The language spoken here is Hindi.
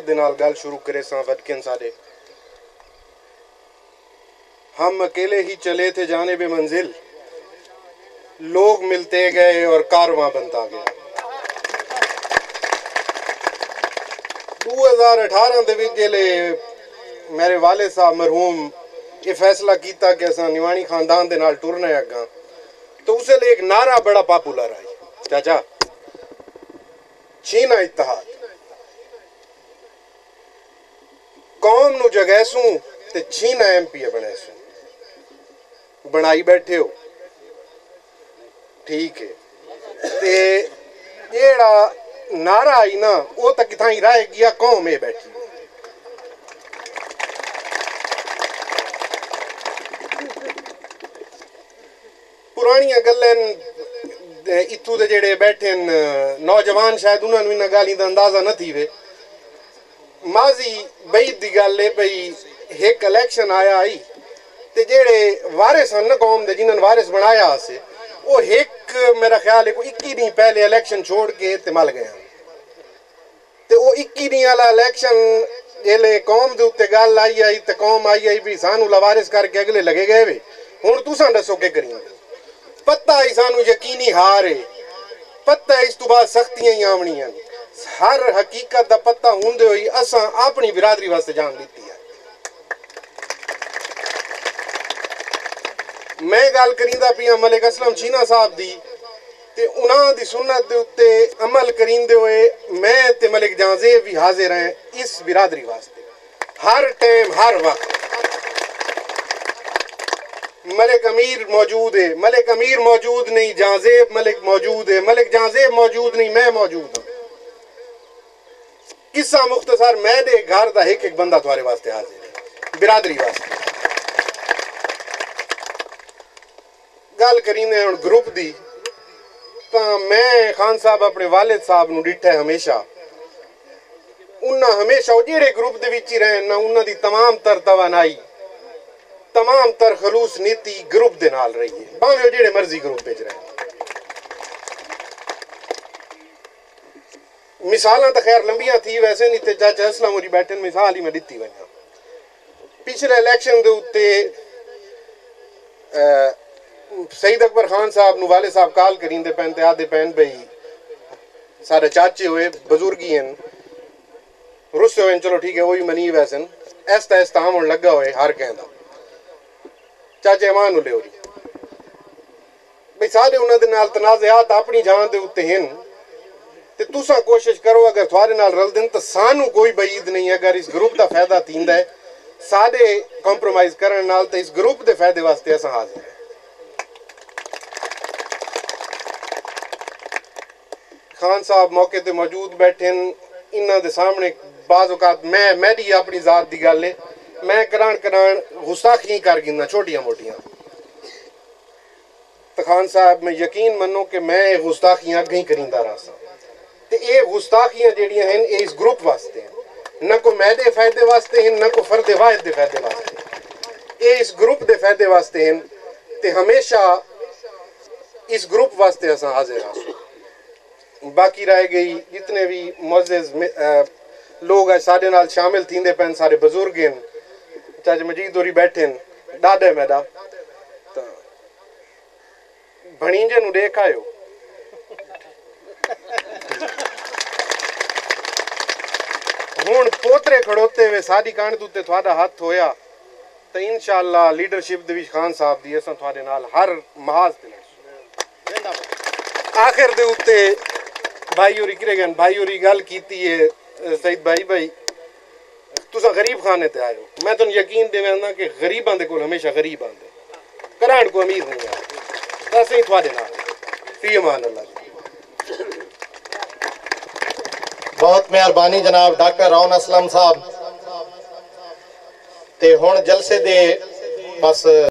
दे नाल गल शुरू करे सा वटकिन साडे। हम अकेले ही चले थे जाने बे मंजिल, लोग मिलते गए और कारवां बनता गया। 2018 दे विच जेले मेरे वाले साहब मरहूम ये फैसला किया कि असा निवाणी खानदान दे नाल टुरना है अग्गा, तो उसे लिए एक नारा बड़ा पॉपुलर आई, चाचा छीना इत्तेहाद, कौम नू जगैसू ते छीना MP बनैसू। बनाई बैठे हो, ठीक है, ते जेड़ा नारा आई ना वो तो किथा ही रह गया, कौम ये बैठी। पुरानियां गल्लां इत्थू दे जेड़े बैठे नौजवान शायद उन्होंने इन्हां गालीं दा अंदाजा न थी वे। माजी बईद दी गल है भई एक इलेक्शन आया आई ते जेड़े वारिस न कौम दे जिन्होंने वारिस बनाया से वो एक मेरा ख्याल है कोई 21 दिन पहले इलेक्शन छोड़ के ते मल गया। ते वो 21 दिन वाला इलेक्शन जेले कौम दे उत्ते गल आई ते कौम आई भी सानू लवारिस करके अगले लगे गए वे। हुण तुसां दसो के करिए, पता ही सानू यकीनी हार है, पता इस तो बाद सख्तियां ही आवनियां, हर हकीकत दा पता हुंदे होई असां अपनी बिरादरी वास्ते जान दी है। मैं गल करींदा पिया मलिक असलम चीना साहब दी ते उन्हां दी सुन्नत दे उत्ते अमल करींदे हुए मैं ते मलिक जांजेब भी हाजिर हैं इस बिरादरी वास्ते हर टाइम हर वक्त। मलिक अमीर मौजूद है, मलिक अमीर मौजूद नहीं, जांजेब मलिक मौजूद है, मलिक जांजेब मौजूद नहीं, मैं मौजूद हूं। किस्सा मुख्तसर मैं दे घर दा एक एक बंदा तुम्हारे वास्ते हाजिर है बिरादरी वास्ते। गल करीने हुण ग्रुप दी, तो मैं खान साहब अपने वालिद साहब नूं डिठा है हमेशा। उन्हां हमेशा वो जेड़े ग्रुप दे विच ही रहन ना उन्हां दी तमाम तर तवानाई तमाम तर खलूस नीति ग्रुप दे नाल रही है, भावें वो जेड़े मर्जी ग्रुप विच रहन। मिसालां तो खैर लंबियां थी वैसे नहीं, ते चाचा असलम होरी बैठन मिसाल ही मैं दित्ती वञा। पिछले इलेक्शन दे उत्ते सईद अकबर खान साहब नूं वाले साहब कॉल करींदे पैन ते आदे पैन भई सारे चाचे होए बुजुर्गी हैं रुस्से होए, चलो ठीक है वही मनी वैसन ऐसा इस्ताम होने लगा होए हर कहंदा चाचे अमान नु लियो भाई सारे उन्हां दे नाल तनाज़ात अपनी जान दे उत्ते हैं ते तुसां कोशिश करो अगर थोड़े नाल रल देन तो सानू कोई बईद नहीं। अगर इस ग्रुप दा फायदा थींदा है साडे कॉम्प्रोमाइज करन नाल ते इस ग्रुप दे फायदे वास्ते असां हाजिर हैं। खान साहब मौके ते मौजूद बैठे इन्हां दे सामने बाज़ औकात मैं अपनी जात दी गल है मैं करान गुस्ताखियां कर गिना छोटियां मोटियां, तो खान साहब मैं यकीन मनो कि मैं गुस्ताखियां अगे ही करींदा रहा ते ये गुस्ताखियां जेड़ियां हैं ये इस ग्रुप वास्ते हैं, न को मैदे फायदे वास्ते हैं न को फर्दे वाहिद दे फायदे वास्ते, ये इस ग्रुप दे फायदे वास्ते हैं ते हमेशा इस ग्रुप वास्ते असां हाजिर हां। बाकी रह गई जितने भी मुअज़्ज़िज़ लोग है साडे नाल शामिल थींदे पैन, सारे बुजुर्ग हैं, चाचा मजीद होरी बैठे डाडे मैडा तो भणीजे नूं देख आयो हुण पोतरे खड़ोते वे साडी कांड उत्ते थोड़ा हाथ होया तो इंशाअल्लाह लीडरशिप दे विच खान साहब दी असां थोड़े नाल हर महाज ते लड़सूं। आखिर दे उत्ते भाई होरी किरे गए भाई होरी गल कीती है सईद भाई तुसा गरीब खाने ते आए हो, मैं तुम यकीन देवां कि गरीबां दे कोल हमेशा गरीब आंदे कराण को अमीर नहीं आए असीं थोड़े नाल फी अमान अल्लाह। बहुत मेहरबानी जनाब डॉक्टर रौन असलम साहब ते हुण जलसे दे बस